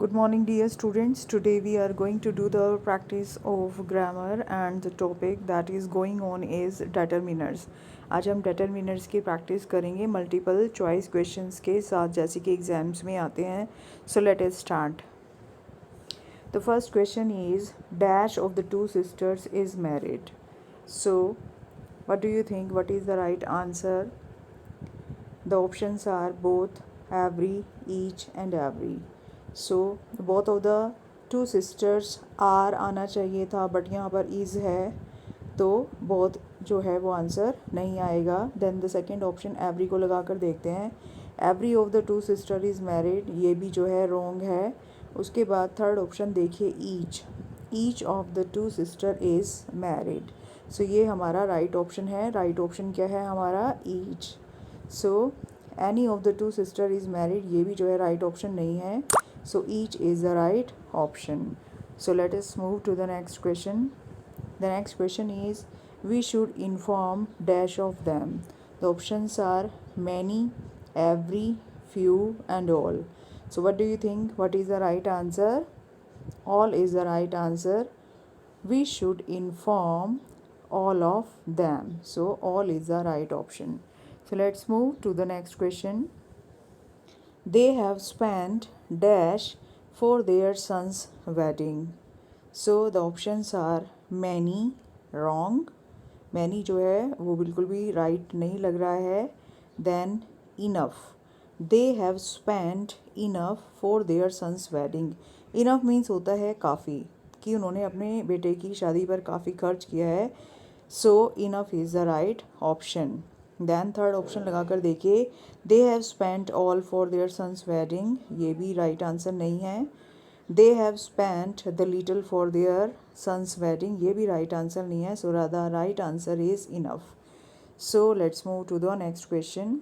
Good morning, dear students. Today we are going to do the practice of grammar and the topic that is going on is determiners. आज हम determiners की practice करेंगे multiple choice questions के साथ जैसे कि exams में आते हैं. So let us start. The first question is dash of the two sisters is married. So what do you think? What is the right answer? The options are both, every, each and every. So both of the two sisters are आना चाहिए था but यहाँ पर is है तो both जो है वो आंसर नहीं आएगा. Then the second option every को लगा कर देखते हैं. Every of the two sister is married, ये भी जो है रॉन्ग है. उसके बाद थर्ड ऑप्शन देखिए each of the two sister is married. So ये हमारा राइट ऑप्शन है. राइट ऑप्शन क्या है हमारा? Each. So any of the two sister is married, ये भी जो है राइट ऑप्शन नहीं है. So each is the right option. So let us move to the next question. The next question is we should inform dash of them. The options are many, every, few and all. So what do you think? What is the right answer? All is the right answer. We should inform all of them. So all is the right option. So let's move to the next question. They have spent dash for their son's wedding. So the options are many, wrong. Many जो है वो बिल्कुल भी right नहीं लग रहा है. Then enough. They have spent enough for their son's wedding. Enough means होता है काफ़ी, कि उन्होंने अपने बेटे की शादी पर काफ़ी खर्च किया है. So enough is the right option. Then third option लगा कर देखिए they have spent all for their sons wedding, ये भी राइट आंसर नहीं है. They have spent the little for their sons wedding, ये भी राइट आंसर नहीं है. So the right answer is enough. So let's move to the next question.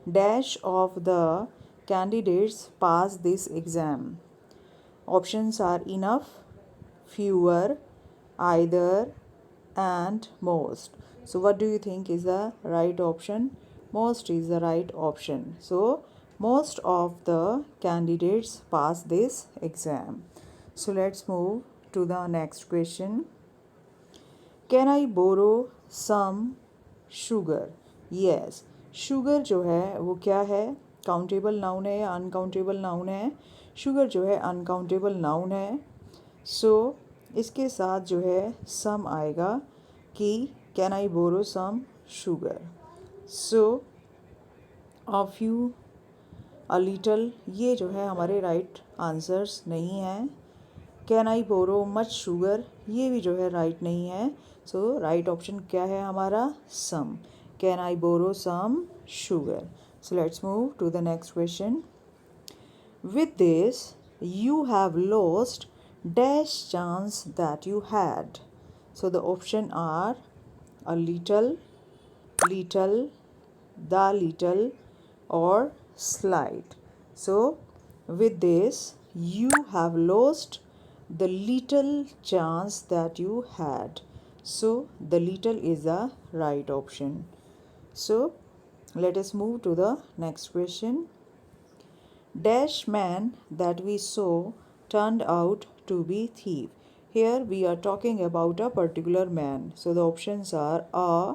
Dash of the candidates pass this exam. Options are enough, fewer, either and most. So what do you think is the right option? Most is the right option. So most of the candidates pass this exam. So let's move to the next question. Can I borrow some sugar? Yes. sugar जो है वो क्या है? Countable noun है या uncountable noun है? Sugar जो है अनकाउंटेबल नाउन है. सो इसके साथ जो है सम आएगा कि can I borrow some sugar. So a few, a little, ये जो है हमारे राइट आंसर्स नहीं हैं. Can I borrow much sugar, ये भी जो है राइट नहीं है. सो राइट ऑप्शन क्या है हमारा? Some. Can I borrow some sugar. So let's move to the next question. With this you have lost dash chance that you had. So the option are a little, the little or slight. So with this you have lost the little chance that you had. So the little is the right option. So let us move to the next question. Dash man that we saw turned out to be thief. Here we are talking about a particular man. So the options are a,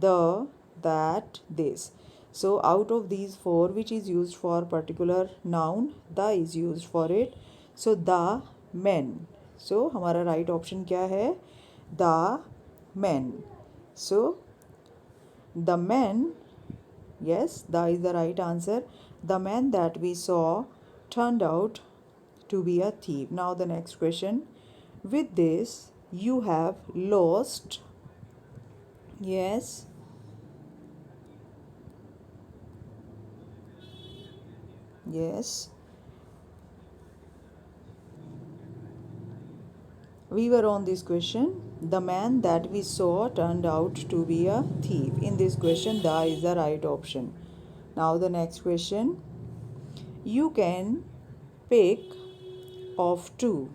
the, that, this. So out of these four, which is used for particular noun? The is used for it. So the men. So हमारा right option क्या है? The men. So the men, yes, the is the right answer. The man that we saw turned out to be a thief. Now the next question. With this you have lost, yes, yes, we were on this question. The man that we saw turned out to be a thief. In this question the is the right option. Now the next question. You can pick of two.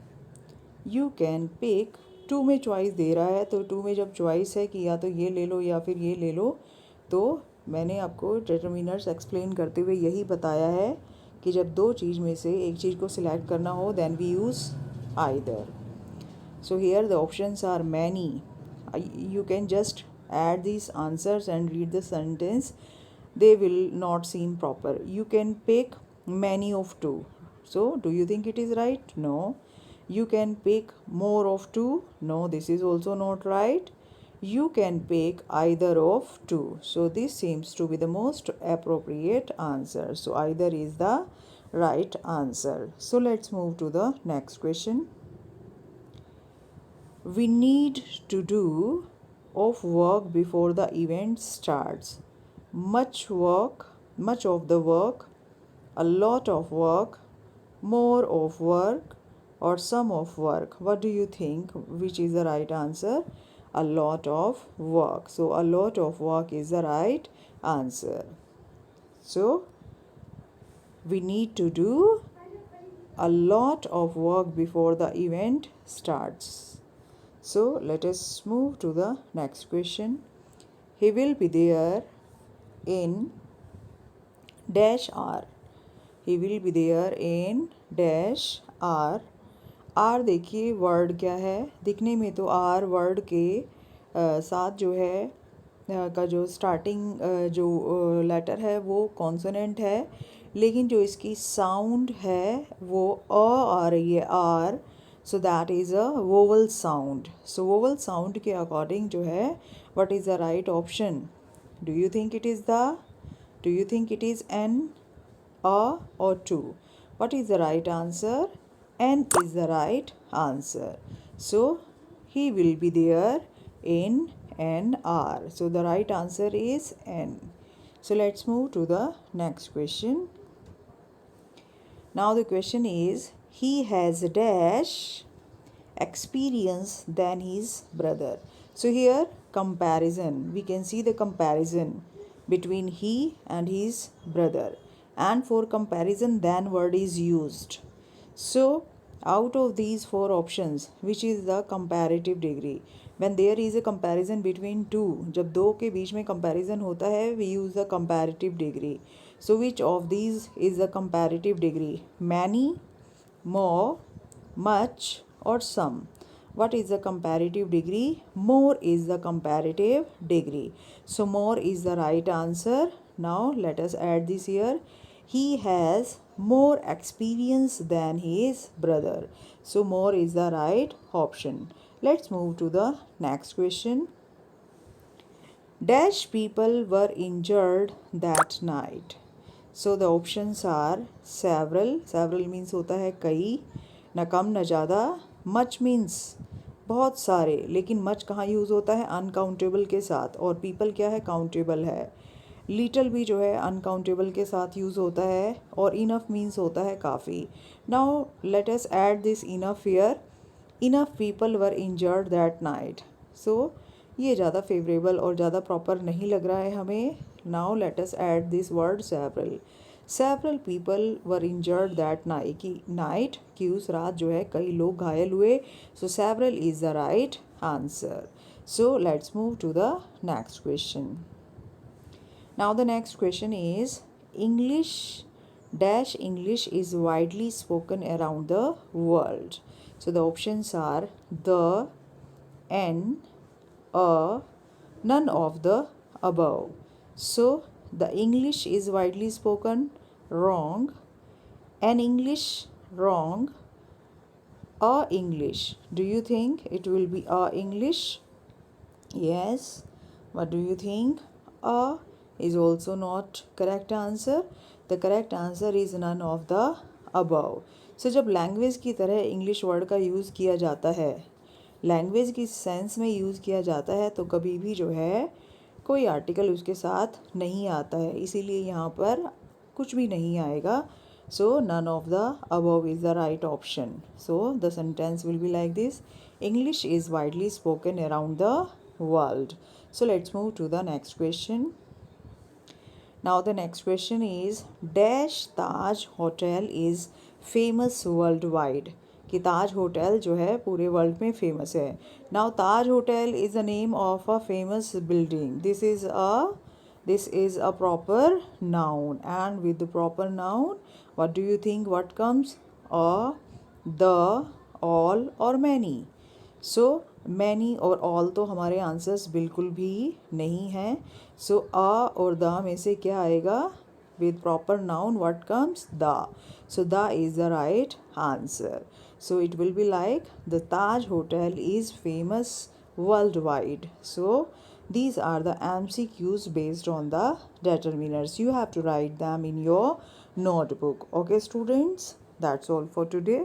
You can pick. Two में choice दे रहा है तो to में जब choice है कि या तो ये ले लो या फिर ये ले लो, तो मैंने आपको डिटरमिनर्स एक्सप्लेन करते हुए यही बताया है कि जब दो चीज़ में से एक चीज़ को सिलेक्ट करना हो then we use either. So here the options are many. You can just add these answers and read the sentence. They will not seem proper. You can pick many of two. So do you think it is right? No. You can pick more of two. No, this is also not right. You can pick either of two. So this seems to be the most appropriate answer. So either is the right answer. So let's move to the next question. We need to do of work before the event starts. Much work, much of the work, a lot of work, more of work, or some of work. What do you think? Which is the right answer? A lot of work. So, a lot of work is the right answer. So, we need to do a lot of work before the event starts. So let us move to the next question. He will be there in dash R. He will be there in dash R. R देखिए word क्या है, दिखने में तो R word के साथ जो है का जो स्टार्टिंग जो लेटर है वो कॉन्सोनेंट है, लेकिन जो इसकी साउंड है वो आ रही है R. So that is a vowel sound. So vowel sound के अकॉर्डिंग जो है what is the right option? Do you think it is an, a, or two? What is the right answer? N is the right answer. So he will be there in NR. So the right answer is N. So let's move to the next question. Now the question is, he has dash experience than his brother. So here comparison, we can see the comparison between he and his brother, and for comparison than word is used. So out of these four options, which is the comparative degree? When there is a comparison between two, जब दो के बीच में comparison होता है, we use the comparative degree. So which of these is the comparative degree? Many, more, much, or some? What is the comparative degree? More is the comparative degree. So more is the right answer. Now let us add this here. He has more experience than his brother. So more is the right option. Let's move to the next question. Dash people were injured that night. So the options are several. Several means होता है कई, न कम न ज़्यादा. Much means बहुत सारे, लेकिन much कहाँ यूज़ होता है? uncountable के साथ, और people क्या है? countable है. लिटल भी जो है अनकाउंटेबल के साथ यूज़ होता है, और इनफ मीन्स होता है काफ़ी. Now let us add this enough here. Enough people were injured that night. So ये ज़्यादा फेवरेबल और ज़्यादा प्रॉपर नहीं लग रहा है हमें. Now let us add this word several. Several people were injured that night कि उस रात जो है कई लोग घायल हुए. So several is the right answer. So let's move to the next question. Now the next question is, English dash English is widely spoken around the world. So the options are the, an, a, none of the above. So the English is widely spoken, wrong. An English, wrong. A English, do you think it will be a English? Yes. What do you think? A is also not correct answer. The correct answer is none of the above. So जब language की तरह English word का use किया जाता है, language की sense में use किया जाता है, तो कभी भी जो है कोई आर्टिकल उसके साथ नहीं आता है, इसीलिए यहाँ पर कुछ भी नहीं आएगा. So none of the above is the right option. So the sentence will be like this: English is widely spoken around the world. So let's move to the next question. Now the next question is, dash Taj Hotel is famous worldwide. कि ताज hotel जो है पूरे world में famous है. Now Taj hotel is the name of a famous building. This is a proper noun, and with the proper noun What do you think? What comes? A, the, all or many? So many और all तो हमारे answers बिल्कुल भी नहीं हैं. सो आ और the में से क्या आएगा? With proper noun what comes? The. So the is the right answer. So it will be like the Taj hotel is famous world wide. So these are the MCQs based on the determiners. You have to write them in your notebook. Okay students, that's all for today.